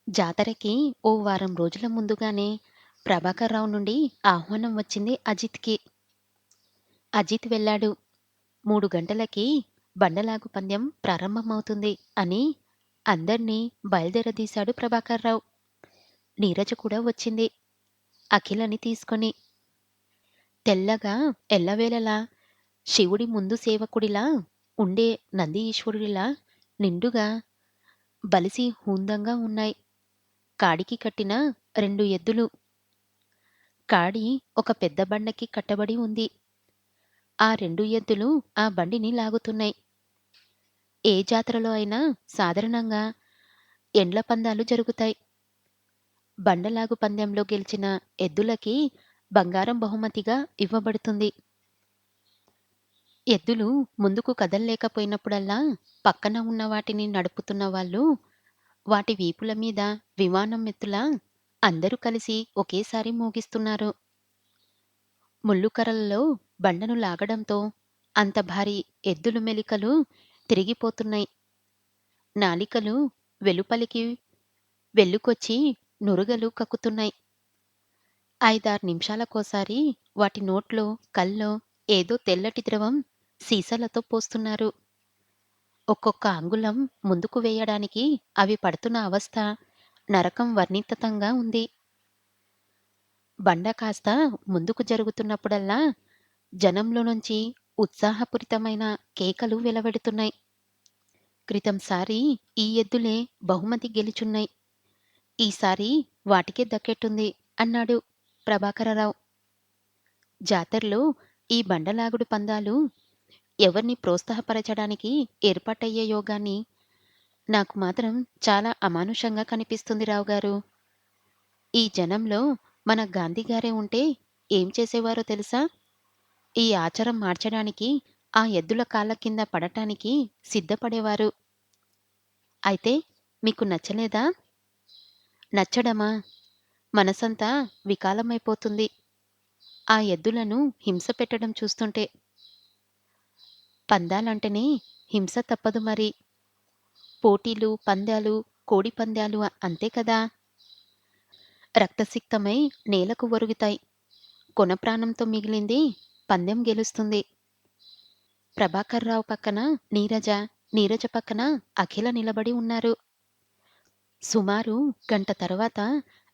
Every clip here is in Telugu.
జాతరకి ఓ వారం రోజుల ముందుగానే ప్రభాకర్‌రావు నుండి ఆహ్వానం వచ్చింది అజిత్‌కి. అజిత్ వెళ్ళాడు. 3 గంటలకి బండలాగు పందెం ప్రారంభమవుతుంది అని అందర్నీ బయలుదేరదీశాడు ప్రభాకర్‌రావు. నీరజ కూడా వచ్చింది అఖిలని తీసుకొని. తెల్లగా ఎల్లవేళలా శివుడి ముందు సేవకుడిలా ఉండే నంది ఈశ్వరుడిలా నిండుగా బలిసి హుందంగా ఉన్నాయి. కాడికి కట్టిన 2 ఎద్దులు. కాడి ఒక పెద్ద బండకి కట్టబడి ఉంది. ఆ 2 ఎద్దులు ఆ బండిని లాగుతున్నాయి. ఏ జాతరలో అయినా సాధారణంగా ఎండ్ల పందాలు జరుగుతాయి. బండలాగు పందెంలో గెలిచిన ఎద్దులకి బంగారం బహుమతిగా ఇవ్వబడుతుంది. ఎద్దులు ముందుకు కదల్లేకపోయినప్పుడల్లా పక్కన ఉన్న వాటిని నడుపుతున్న వాళ్ళు వాటి వీపుల మీద విమానం ఎత్తులా అందరూ కలిసి ఒకేసారి మోగిస్తున్నారు. ముళ్ళుకర్రలలో బండను లాగడంతో అంత భారీ ఎద్దులు మెలికలు తిరిగిపోతున్నాయి. నాలికలు వెలుపలికి వెళ్ళుకొచ్చి నురుగలు కక్కుతున్నాయి. 5, 6 నిమిషాలకోసారి వాటి నోట్లో, కల్లో ఏదో తెల్లటి ద్రవం సీసాలతో పోస్తున్నారు. ఒక్కొక్క అంగుళం ముందుకు వేయడానికి అవి పడుతున్న అవస్థ నరకం వర్ణితతంగా ఉంది. బండ కాస్త ముందుకు జరుగుతున్నప్పుడల్లా జనంలో నుంచి ఉత్సాహపూరితమైన కేకలు వెలువడుతున్నాయి. క్రితంసారి ఈ ఎద్దులే బహుమతి గెలుచున్నై. ఈసారి వాటికే దక్కేట్టుంది అన్నాడు ప్రభాకరరావు. జాతరలో ఈ బండలాగుడు పందాలు ఎవర్ని ప్రోత్సాహపరచడానికి ఏర్పాటయ్యాయో గాని నాకు మాత్రం చాలా అమానుషంగా కనిపిస్తుంది రావుగారు. ఈ జనంలో మన గాంధీగారే ఉంటే ఏం చేసేవారో తెలుసా? ఈ ఆచారం మార్చడానికి ఆ ఎద్దుల కాళ్ళ కింద పడటానికి సిద్ధపడేవారు. అయితే మీకు నచ్చలేదా? నచ్చడమా? మనసంతా వికాలమైపోతుంది. ఆ ఎద్దులను హింస పెట్టడం చూస్తుంటే. పందాలంటేనే హింస తప్పదు మరి. పోటీలు, పందాలు, కోడి పందాలు అంతే కదా! రక్తసిక్తమై నేలకు ఒరుగుతాయి. కొన ప్రాణంతో మిగిలింది పందెం గెలుస్తుంది. ప్రభాకర్‌రావు పక్కన నీరజ, నీరజ పక్కన అఖిల నిలబడి ఉన్నారు. సుమారు గంట తర్వాత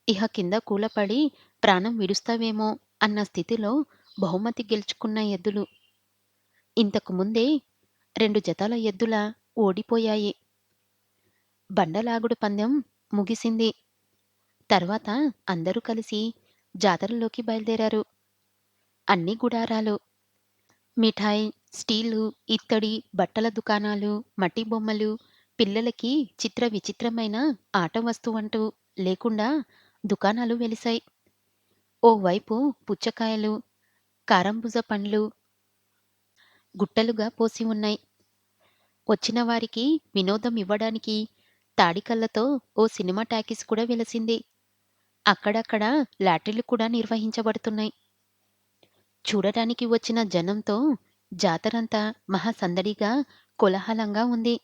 ఇహ కింద కూలపడి ప్రాణం విడుస్తావేమో అన్న స్థితిలో బహుమతి గెలుచుకున్న ఎద్దులు. ఇంతకు ముందే 2 జతల ఎద్దుల ఓడిపోయాయి. బండలాగుడు పందెం ముగిసింది. తర్వాత అందరూ కలిసి జాతరలోకి బయలుదేరారు. అన్ని గుడారాలు, మిఠాయి, స్టీలు, ఇత్తడి, బట్టల దుకాణాలు, మట్టి బొమ్మలు, పిల్లలకి చిత్ర విచిత్రమైన ఆట వస్తువంటూ లేకుండా దుకాణాలు వెలిశాయి. ఓవైపు పుచ్చకాయలు, కారంబుజ పండ్లు గుట్టలుగా పోసి ఉన్నాయి. వచ్చిన వారికి వినోదం ఇవ్వడానికి తాడికళ్ళతో ఓ సినిమా టాకీస్ కూడా వెలసింది. అక్కడక్కడ లాటరీలు కూడా నిర్వహించబడుతున్నాయి. చూడటానికి వచ్చిన జనంతో జాతరంతా మహా సందడిగా, కోలాహలంగా ఉంది.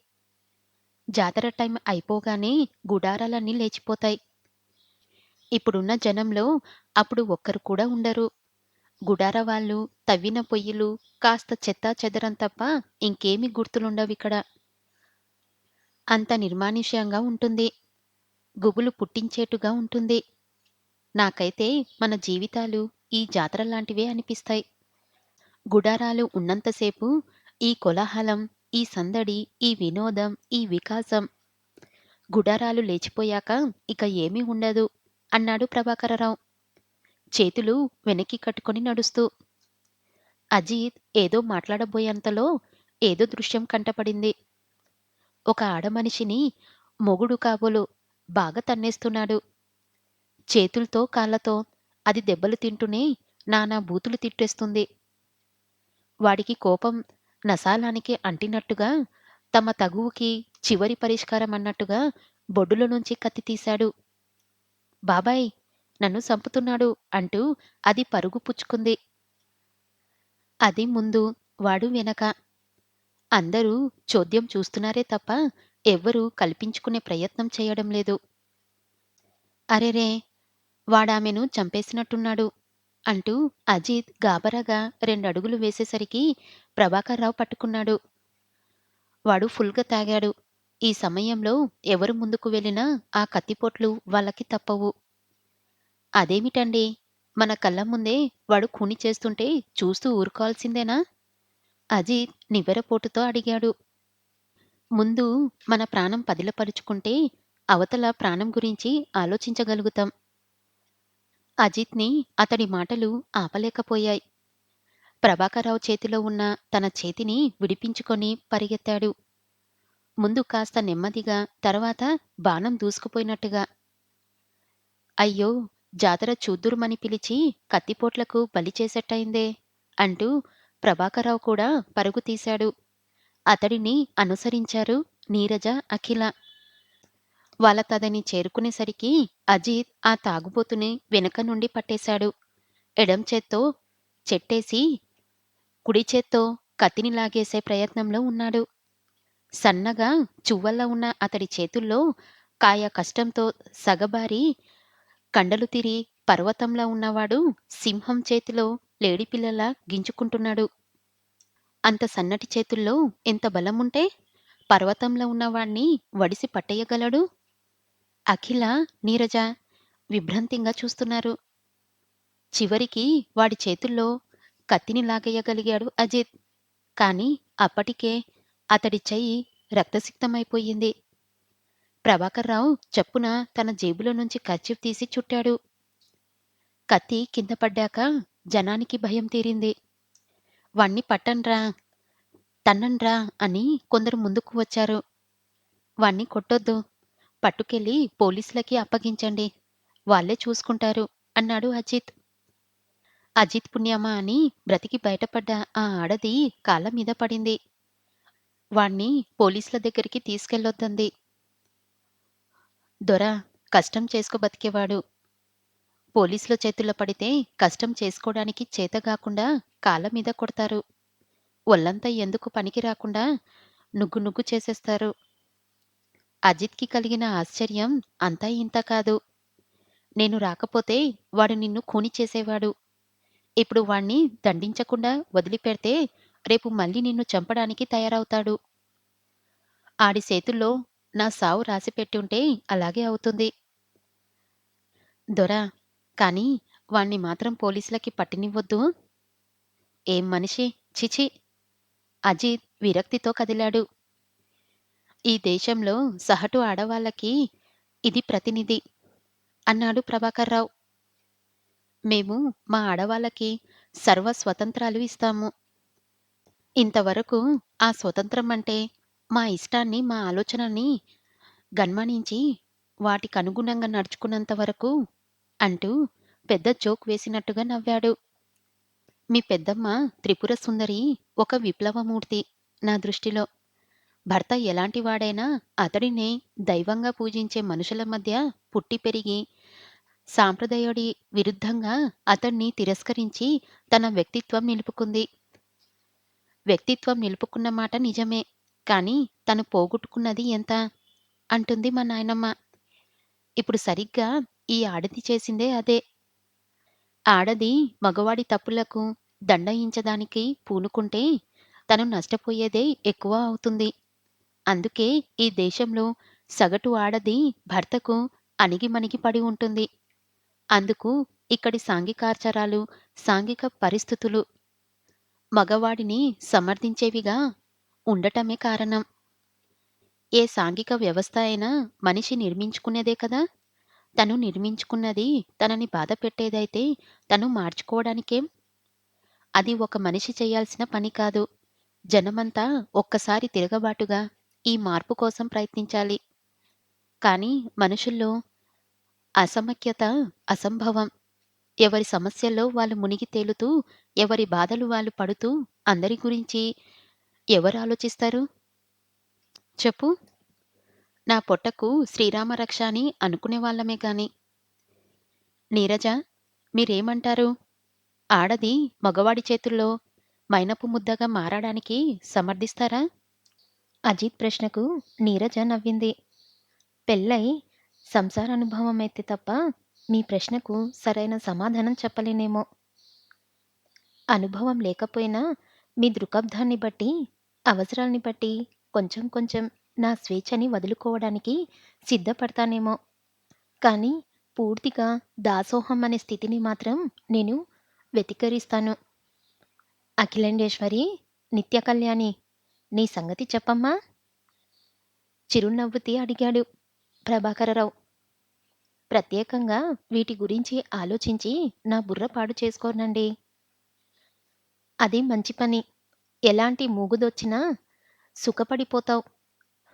జాతర టైం అయిపోగానే గుడారాలన్నీ లేచిపోతాయి. ఇప్పుడున్న జనంలో అప్పుడు ఒక్కరు కూడా ఉండరు. గుడార వాళ్ళు, తవ్విన పొయ్యిలు, కాస్త చెత్తా చెదరం తప్ప ఇంకేమీ గుర్తులుండవిక్కడ. అంత నిర్మానుష్యంగా ఉంటుంది. గుబులు పుట్టించేట్టుగా ఉంటుంది. నాకైతే మన జీవితాలు ఈ జాతరలాంటివే అనిపిస్తాయి. గుడారాలు ఉన్నంతసేపు ఈ కోలాహలం, ఈ సందడి, ఈ వినోదం, ఈ వికాసం. గుడారాలు లేచిపోయాక ఇక ఏమీ ఉండదు అన్నాడు ప్రభాకరరావు. చేతులు వెనక్కి కట్టుకొని నడుస్తూ. అజిత్ ఏదో మాట్లాడబోయేంతలో ఏదో దృశ్యం కంటపడింది. ఒక ఆడమనిషిని మొగుడు కాబోలు బాగా తన్నేస్తున్నాడు. చేతుల్తో, కాళ్ళతో అది దెబ్బలు తింటూనే నానా బూతులు తిట్టేస్తుంది. వాడికి కోపం నసాలానికి అంటినట్టుగా తమ తగువుకి చివరి పరిష్కారం అన్నట్టుగా బొడ్డులో నుంచి కత్తి తీశాడు. బాబాయ్! నన్ను సంపుతున్నాడు అంటూ అది పరుగు పుచ్చుకుంది. అది ముందు, వాడు వెనక. అందరూ చోద్యం చూస్తున్నారే తప్ప ఎవ్వరూ కల్పించుకునే ప్రయత్నం చేయడం లేదు. అరెరే! వాడామెను చంపేసినట్టున్నాడు అంటూ అజిత్ గాబరాగా రెండడుగులు వేసేసరికి ప్రభాకర్‌రావు పట్టుకున్నాడు. వాడు ఫుల్‌గా తాగాడు. ఈ సమయంలో ఎవరు ముందుకు వెళ్ళినా ఆ కత్తిపోట్లు వాళ్ళకి తప్పవు. అదేమిటండి? మన కళ్ళ ముందే వాడు ఖూనీ చేస్తుంటే చూస్తూ ఊరుకోవాల్సిందేనా? అజిత్ నివ్వెరపోటుతో అడిగాడు. ముందు మన ప్రాణం పదిలపరుచుకుంటే అవతల ప్రాణం గురించి ఆలోచించగలుగుతాం. అజిత్‌ని అతడి మాటలు ఆపలేకపోయాయి. ప్రభాకర్‌రావు చేతిలో ఉన్న తన చేతిని విడిపించుకొని పరిగెత్తాడు. ముందు కాస్త నెమ్మదిగా, తర్వాత బాణం దూసుకుపోయినట్టుగా. అయ్యో! జాతర చూద్దురుమని పిలిచి కత్తిపోట్లకు బలి చేసేట్టయిందే అంటూ ప్రభాకర్‌రావు కూడా పరుగు తీశాడు. అతడిని అనుసరించారు నీరజ, అఖిల. వాళ్ళతదని చేరుకునేసరికి అజిత్ ఆ తాగుబోతుని వెనక నుండి పట్టేశాడు. ఎడం చేత్తో చెట్టేసి, కుడి చేత్తో కత్తిని లాగేసే ప్రయత్నంలో ఉన్నాడు. సన్నగా చువ్వల్లా ఉన్న అతడి చేతుల్లో కాయ కష్టంతో సగబారి కండలు తిరి పర్వతంలా ఉన్నవాడు సింహం చేతిలో లేడిపిల్లలా గింజుకుంటున్నాడు. అంత సన్నటి చేతుల్లో ఎంత బలముంటే పర్వతంలో ఉన్నవాణ్ణి వడిసి పట్టేయగలడు? అఖిల, నీరజ విభ్రంతింగా చూస్తున్నారు. చివరికి వాడి చేతుల్లో కత్తిని లాగేయగలిగాడు అజిత్. కాని అప్పటికే అతడి చెయ్యి రక్తసిక్తమైపోయింది. ప్రభాకర్‌రావు చప్పున తన జేబులో నుంచి కర్చీఫ్ తీసి చుట్టాడు. కత్తి కింద పడ్డాక జనానికి భయం తీరింది. వాణ్ణి పట్టండ్రా! తన్నండ్రా! అని కొందరు ముందుకు వచ్చారు. వాణ్ణి కొట్టొద్దు. పట్టుకెళ్ళి పోలీసులకి అప్పగించండి. వాళ్ళే చూసుకుంటారు అన్నాడు అజిత్. అజిత్ పుణ్యమా అని బ్రతికి బయటపడ్డ ఆ ఆడది కాళ్ళ మీద పడింది. వాణ్ణి పోలీసుల దగ్గరికి తీసుకెళ్ళొద్దంది. దొర కష్టం చేసుకో బతికేవాడు. పోలీసుల చేతుల్లో పడితే కష్టం చేసుకోడానికి చేతగాకుండా కాళ్ళ మీద కొడతారు. ఒళ్ళంతా ఎందుకు పనికి రాకుండా నుగ్గు నుగ్గు చేసేస్తారు. అజిత్‌కి కలిగిన ఆశ్చర్యం అంతా ఇంతా కాదు. నేను రాకపోతే వాడు నిన్ను ఖూనీ చేసేవాడు. ఇప్పుడు వాణ్ణి దండించకుండా వదిలిపెడితే రేపు మళ్ళీ నిన్ను చంపడానికి తయారవుతాడు. ఆడి సేతుల్లో నా సావు రాసిపెట్టుంటే అలాగే అవుతుంది. దొర కానీ వాణ్ణి మాత్రం పోలీసులకి పట్టనివ్వొద్దు. ఏం మనిషి! ఛీ! అజిత్ విరక్తితో కదిలాడు. ఈ దేశంలో సహటు ఆడవాళ్ళకి ఇది ప్రతినిధి అన్నాడు ప్రభాకర్‌రావు. మేము మా ఆడవాళ్ళకి సర్వ స్వతంత్రాలు ఇస్తాము. ఇంతవరకు ఆ స్వతంత్రం అంటే మా ఇష్టాన్ని, మా ఆలోచనని గన్మనించి వాటికనుగుణంగా నడుచుకున్నంత వరకు అంటూ పెద్ద జోక్ వేసినట్టుగా నవ్వాడు. మీ పెద్దమ్మ త్రిపుర సుందరి ఒక విప్లవమూర్తి నా దృష్టిలో. భర్త ఎలాంటివాడైనా అతడినే దైవంగా పూజించే మనుషుల మధ్య పుట్టి పెరిగి, సాంప్రదాయుడి విరుద్ధంగా అతన్ని తిరస్కరించి తన వ్యక్తిత్వం నిలుపుకుంది. వ్యక్తిత్వం నిలుపుకున్న మాట నిజమే. కానీ తను పోగొట్టుకున్నది ఎంత? అంటుంది మా నాయనమ్మ. ఇప్పుడు సరిగ్గా ఈ ఆడది చేసిందే అదే. ఆడది మగవాడి తప్పులకు దండయించడానికి పూనుకుంటే తను నష్టపోయేదే ఎక్కువ అవుతుంది. అందుకే ఈ దేశంలో సగటు ఆడది భర్తకు అణిగిమణిగి పడి ఉంటుంది. అందుకు ఇక్కడి సాంఘికాచారాలు, సాంఘిక పరిస్థితులు మగవాడిని సమర్థించేవిగా ఉండటమే కారణం. ఏ సాంఘిక వ్యవస్థ అయినా మనిషి నిర్మించుకునేదే కదా! తను నిర్మించుకున్నది తనని బాధపెట్టేదైతే తను మార్చుకోవడానికేం? అది ఒక మనిషి చేయాల్సిన పని కాదు. జనమంతా ఒక్కసారి తిరగబాటుగా ఈ మార్పు కోసం ప్రయత్నించాలి. కానీ మనుషుల్లో అసమఖ్యత అసంభవం. ఎవరి సమస్యల్లో వాళ్ళు మునిగి తేలుతూ, ఎవరి బాధలు వాళ్ళు పడుతూ అందరి గురించి ఎవరాలోచిస్తారు? చెప్పు? నా పొట్టకు శ్రీరామ రక్ష అని అనుకునేవాళ్ళమే గాని. నీరజ మీరేమంటారు? ఆడది మగవాడి చేతుల్లో మైనపు ముద్దగా మారడానికి సమర్థిస్తారా? అజిత్ ప్రశ్నకు నీరజ నవ్వింది. పెళ్ళై సంసారానుభవం అయితే తప్ప మీ ప్రశ్నకు సరైన సమాధానం చెప్పలేనేమో. అనుభవం లేకపోయినా మీ దృక్పథాన్ని బట్టి, అవసరాల్ని బట్టి కొంచెం కొంచెం నా స్వేచ్ఛని వదులుకోవడానికి సిద్ధపడతానేమో. కానీ పూర్తిగా దాసోహం అనే స్థితిని మాత్రం నేను వ్యతికరిస్తాను. అఖిలేండేశ్వరి, నిత్య కళ్యాణి, నీ సంగతి చెప్పమ్మా? చిరునవ్వుతీ అడిగాడు ప్రభాకరరావు. ప్రత్యేకంగా వీటి గురించి ఆలోచించి నా బుర్ర పాడు చేసుకోనండి. అది మంచి పని. ఎలాంటి మూగుదొచ్చినా సుఖపడిపోతావు.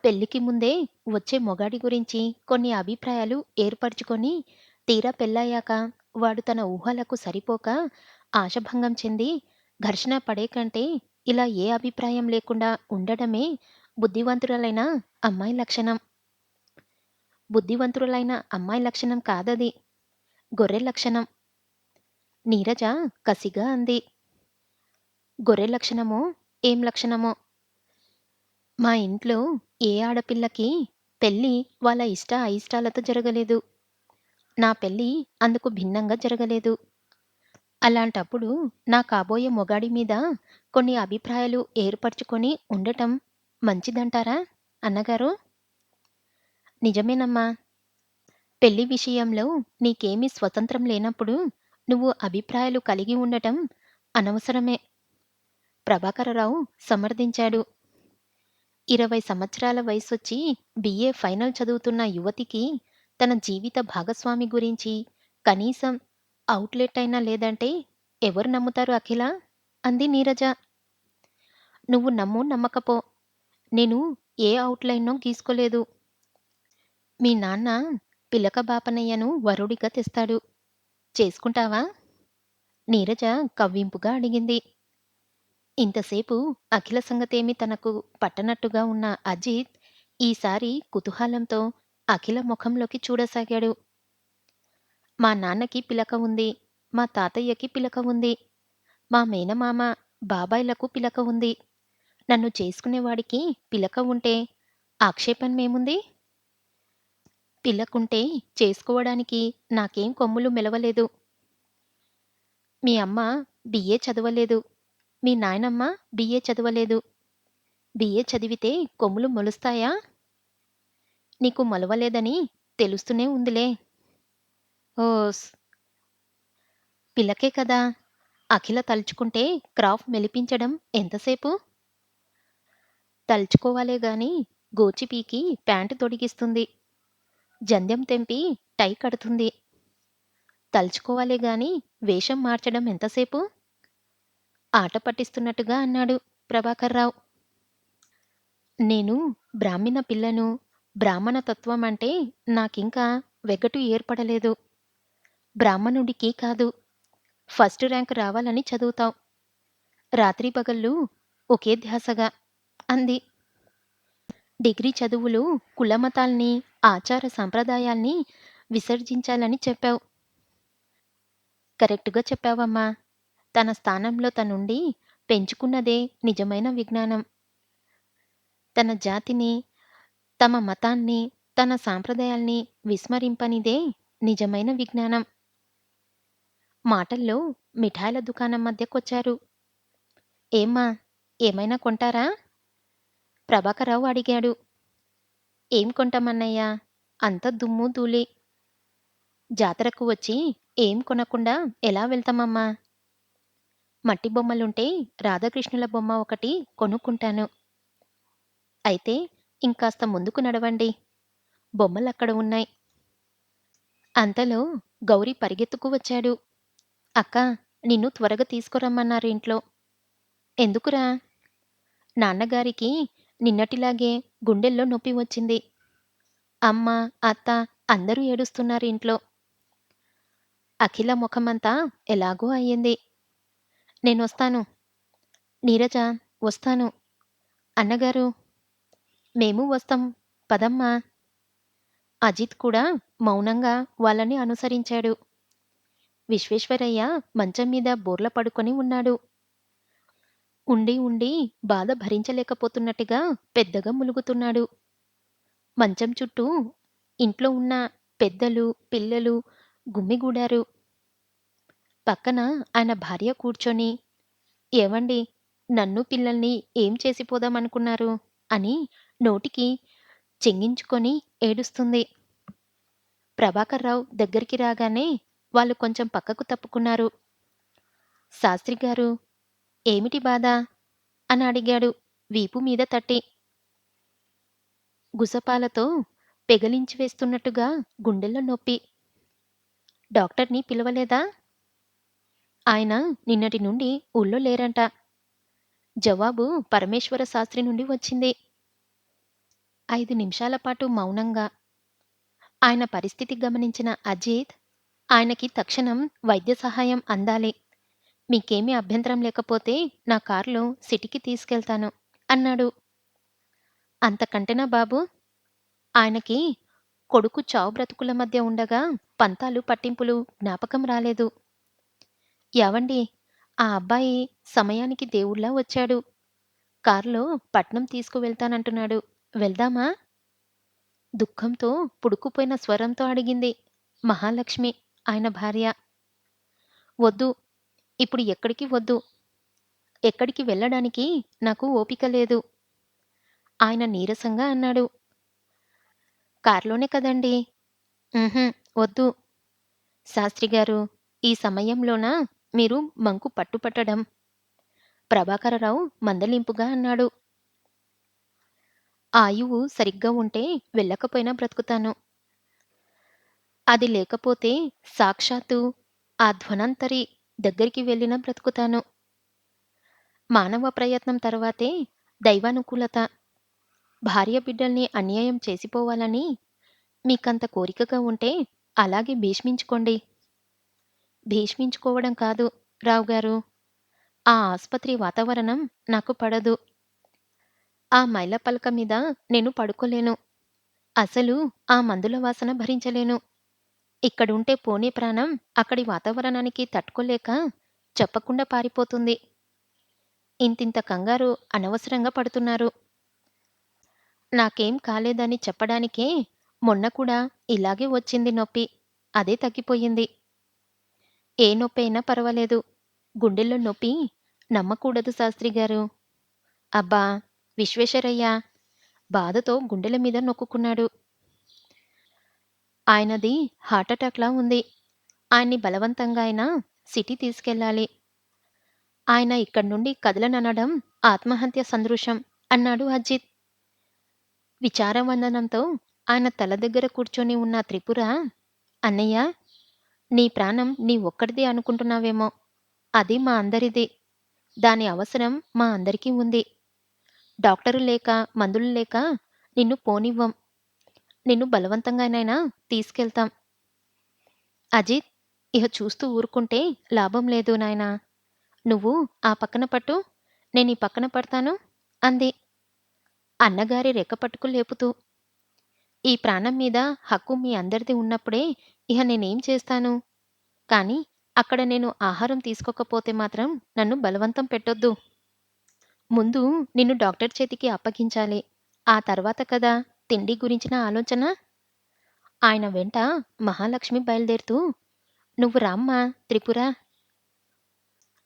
పెళ్ళికి ముందే వచ్చే మొగాడి గురించి కొన్ని అభిప్రాయాలు ఏర్పరచుకొని, తీరా పెళ్ళయ్యాక వాడు తన ఊహలకు సరిపోక ఆశభంగం చెంది ఘర్షణ పడే కంటే ఇలా ఏ అభిప్రాయం లేకుండా ఉండడమే బుద్ధివంతురాలైన అమ్మాయి లక్షణం. బుద్ధివంతురాలైన అమ్మాయి లక్షణం కాదది. గొర్రె లక్షణం. నీరజ కసిగా అంది. గొర్రె లక్షణమో, ఏం లక్షణమో? మా ఇంట్లో ఏ ఆడపిల్లకి పెళ్లి వాళ్ళ ఇష్ట అయిష్టాలతో జరగలేదు. నా పెళ్లి అందుకు భిన్నంగా జరగలేదు. అలాంటప్పుడు నా కాబోయే మొగాడి మీద కొన్ని అభిప్రాయాలు ఏర్పరచుకొని ఉండటం మంచిదంటారా అన్నగారు? నిజమేనమ్మా. పెళ్లి విషయంలో నీకేమీ స్వతంత్రం లేనప్పుడు నువ్వు అభిప్రాయాలు కలిగి ఉండటం అనవసరమే. ప్రభాకరరావు సమర్థించాడు. 20 సంవత్సరాల వయసొచ్చి బిఏ ఫైనల్ చదువుతున్న యువతికి తన జీవిత భాగస్వామి గురించి కనీసం ఔట్‌లెట్ అయినా లేదంటే ఎవరు నమ్ముతారు అఖిల? అంది నీరజ. నువ్వు నమ్ము నమ్మకపో. నేను ఏ ఔట్‌లైనో గీసుకోలేదు. మీ నాన్న పిలక బాపనయ్యను వరుడిగా తెస్తాడు. చేసుకుంటావా? నీరజ కవ్వింపుగా అడిగింది. ఇంతసేపు అఖిల సంగతేమీ తనకు పట్టనట్టుగా ఉన్న అజిత్ ఈసారి కుతూహలంతో అఖిల ముఖంలోకి చూడసాగాడు. మా నాన్నకి పిలక ఉంది. మా తాతయ్యకి పిలక ఉంది. మా మేనమామ, బాబాయ్‌లకు పిలక ఉంది. నన్ను చేసుకునేవాడికి పిలక ఉంటే ఆక్షేపణమేముంది? పిలకుంటే చేసుకోవడానికి నాకేం కొమ్ములు మెలవలేదు. మీ అమ్మ బిఏ చదవలేదు. మీ నాయనమ్మ బిఏ చదవలేదు. బిఏ చదివితే కొమ్ములు మొలుస్తాయా? నీకు మొలవలేదని తెలుస్తూనే ఉందిలే. ఓస్. పిలకే కదా! అఖిల తలుచుకుంటే క్రాఫ్ మెలిపించడం ఎంతసేపు? తలుచుకోవాలే గాని గోచి పీకి ప్యాంటు తొడిగిస్తుంది. జంధ్యం తెంపి టై కడుతుంది. తలుచుకోవాలే గాని వేషం మార్చడం ఎంతసేపు? ఆట పట్టిస్తున్నట్టుగా అన్నాడు ప్రభాకర్‌రావు. నేను బ్రాహ్మణ పిల్లను. బ్రాహ్మణ తత్వం అంటే నాకింకా వెగటు ఏర్పడలేదు. బ్రాహ్మణుడికి కాదు. ఫస్ట్ ర్యాంక్ రావాలని చదువుతాం. రాత్రి పగళ్ళు ఒకే ధ్యాసగా అంది. డిగ్రీ చదువులు కులమతాల్ని, ఆచార సంప్రదాయాల్ని విసర్జించాలని చెప్పావు. కరెక్ట్‌గా చెప్పావమ్మా. తన స్థానంలో తనుండి పెంచుకున్నదే నిజమైన విజ్ఞానం. తన జాతిని, తమ మతాన్ని, తన సాంప్రదాయాల్ని విస్మరింపనిదే నిజమైన విజ్ఞానం. మాటల్లో మిఠాయిల దుకాణం మధ్యకొచ్చారు. ఏమ్మా! ఏమైనా కొంటారా? ప్రభాకరరావు అడిగాడు. ఏం కొంటామన్నయ్యా? అంతా దుమ్ము ధూళి. జాతరకు వచ్చి ఏం కొనకుండా ఎలా వెళ్తామమ్మా? మట్టి బొమ్మలుంటే రాధాకృష్ణుల బొమ్మ ఒకటి కొనుక్కుంటాను. అయితే ఇంకాస్త ముందుకు నడవండి. బొమ్మలక్కడ ఉన్నాయి. అంతలో గౌరి పరిగెత్తుకు వచ్చాడు. అక్కా! నిన్ను త్వరగా తీసుకురమ్మన్నారు ఇంట్లో. ఎందుకురా? నాన్నగారికి నిన్నటిలాగే గుండెల్లో నొప్పి వచ్చింది. అమ్మ, అత్త అందరూ ఏడుస్తున్నారు ఇంట్లో. అఖిల ముఖమంతా ఎలాగో అయ్యింది. నేనొస్తాను. నీరజ, వస్తాను. అన్నగారు, మేము వస్తాం. పదమ్మా. అజిత్ కూడా మౌనంగా వాళ్ళని అనుసరించాడు. విశ్వేశ్వరయ్య మంచం మీద బోర్ల పడుకొని ఉన్నాడు. ఉండి ఉండి బాధ భరించలేకపోతున్నట్టుగా పెద్దగా ములుగుతున్నాడు. మంచం చుట్టూ ఇంట్లో ఉన్న పెద్దలు, పిల్లలు గుమిగూడారు. పక్కన ఆయన భార్య కూర్చొని, "ఏవండీ! నన్ను పిల్లల్ని ఏం చేసిపోదామనుకున్నారు?" అని నోటికి చెంగించుకొని ఏడుస్తుంది. ప్రభాకర్‌రావు దగ్గరికి రాగానే వాళ్ళు కొంచెం పక్కకు తప్పుకున్నారు. "శాస్త్రిగారు, ఏమిటి బాధ?" అని అడిగాడు వీపు మీద తట్టి. గుసపాలతో పెగిలించి వేస్తున్నట్టుగా గుండెల్లో నొప్పి. "డాక్టర్‌ని పిలవలేదా?" "ఆయన నిన్నటి నుండి ఊళ్ళో లేరంట." జవాబు పరమేశ్వర శాస్త్రి నుండి వచ్చింది. 5 నిమిషాల పాటు మౌనంగా. ఆయన పరిస్థితి గమనించిన అజిత్, "ఆయనకి తక్షణం వైద్య సహాయం అందాలి. మీకేమీ అభ్యంతరం లేకపోతే నా కార్‌లో సిటీకి తీసుకెళ్తాను" అన్నాడు. "అంతకంటేనా బాబూ? ఆయనకి కొడుకు చావు బ్రతుకుల మధ్య ఉండగా పంతాలు, పట్టింపులు జ్ఞాపకం రాలేదు. యావండి, ఆ అబ్బాయి సమయానికి దేవుడిలా వచ్చాడు. కార్‌లో పట్నం తీసుకువెళ్తానంటున్నాడు. వెళ్దామా?" దుఃఖంతో పుడుకుపోయిన స్వరంతో అడిగింది మహాలక్ష్మి, ఆయన భార్య. "వద్దు. ఇప్పుడు ఎక్కడికి వద్దు. ఎక్కడికి వెళ్ళడానికి నాకు ఓపిక లేదు" ఆయన నీరసంగా అన్నాడు. "కార్‌లోనే కదండీ!" "ఉహూ, వద్దు. శాస్త్రిగారు, ఈ సమయంలోనా మీరు మంకు పట్టుపట్టడం?" ప్రభాకరరావు మందలింపుగా అన్నాడు. "ఆయువు సరిగ్గా ఉంటే వెళ్ళకపోయినా బ్రతుకుతాను. అది లేకపోతే సాక్షాత్తు ఆ ధ్వనంతరి దగ్గరికి వెళ్ళినా బ్రతుకుతాను. మానవ ప్రయత్నం తర్వాతే దైవానుకూలత. భార్య బిడ్డల్ని అన్యాయం చేసిపోవాలని మీకంత కోరికగా ఉంటే అలాగే భీష్మించుకోండి." "భీష్మించుకోవడం కాదు రావుగారు. ఆ ఆస్పత్రి వాతావరణం నాకు పడదు. ఆ మైల పలక మీద నేను పడుకోలేను. అసలు ఆ మందుల వాసన భరించలేను. ఇక్కడుంటే పోనీ ప్రాణం అక్కడి వాతావరణానికి తట్టుకోలేక చెప్పకుండా పారిపోతుంది. ఇంతింత కంగారు అనవసరంగా పడుతున్నారు. నాకేం కాలేదని చెప్పడానికే మొన్న కూడా ఇలాగే వచ్చింది నొప్పి. అదే తగ్గిపోయింది. ఏ నొప్పైనా పర్వాలేదు. గుండెల్లో నొప్పి నమ్మకూడదు శాస్త్రిగారు." "అబ్బా! విశ్వేశ్వరయ్య" బాధతో గుండెల మీద నొక్కుకున్నాడు. "ఆయనది హార్టెటాక్‌లా ఉంది. ఆయన్ని బలవంతంగా అయినా సిటీ తీసుకెళ్ళాలి. ఆయన ఇక్కడ్నుండి కదలననడం ఆత్మహత్య సదృశం" అన్నాడు అజిత్. విచారవందనంతో ఆయన తల దగ్గర కూర్చొని ఉన్న త్రిపుర, "అన్నయ్య, నీ ప్రాణం నీ ఒక్కడిదే అనుకుంటున్నావేమో. అది మా అందరిది. దాని అవసరం మా అందరికీ ఉంది. డాక్టరు లేక, మందులు లేక నిన్ను పోనివ్వం. నిన్ను బలవంతంగానైనా తీసుకెళ్తాం. అజిత్, ఇహ చూస్తూ ఊరుకుంటే లాభం లేదు నాయనా. నువ్వు ఆ పక్కన పట్టు, నేనీ పక్కన పడతాను" అంది అన్నగారి రెక్కపట్టుకు లేపుతూ. "ఈ ప్రాణం మీద హక్కు మీ అందరిది ఉన్నప్పుడే ఇహ నేనేం చేస్తాను? కానీ అక్కడ నేను ఆహారం తీసుకోకపోతే మాత్రం నన్ను బలవంతం పెట్టొద్దు. ముందు నిన్ను డాక్టర్ చేతికి అప్పగించాలి. ఆ తర్వాత కదా తిండి గురించిన ఆలోచన." ఆయన వెంట మహాలక్ష్మి బయలుదేరుతూ, "నువ్వు రామ్మా త్రిపుర.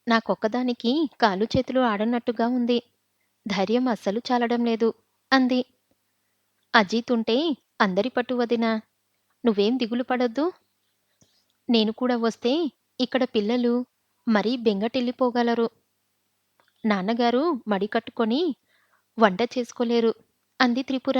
నాకొక్కదానికి కాళ్ళు చేతులు ఆడనట్టుగా ఉంది. ధైర్యం అస్సలు చాలడం లేదు" అంది. "అజీత్ ఉంటే అందరి పట్టు వదినా. నువ్వేం దిగులు పడొద్దు. నేను కూడా వస్తే ఇక్కడ పిల్లలు మరీ బెంగటిల్లిపోగలరు. నాన్నగారు మడి కట్టుకొని వంట చేసుకోలేరు" అంది త్రిపుర.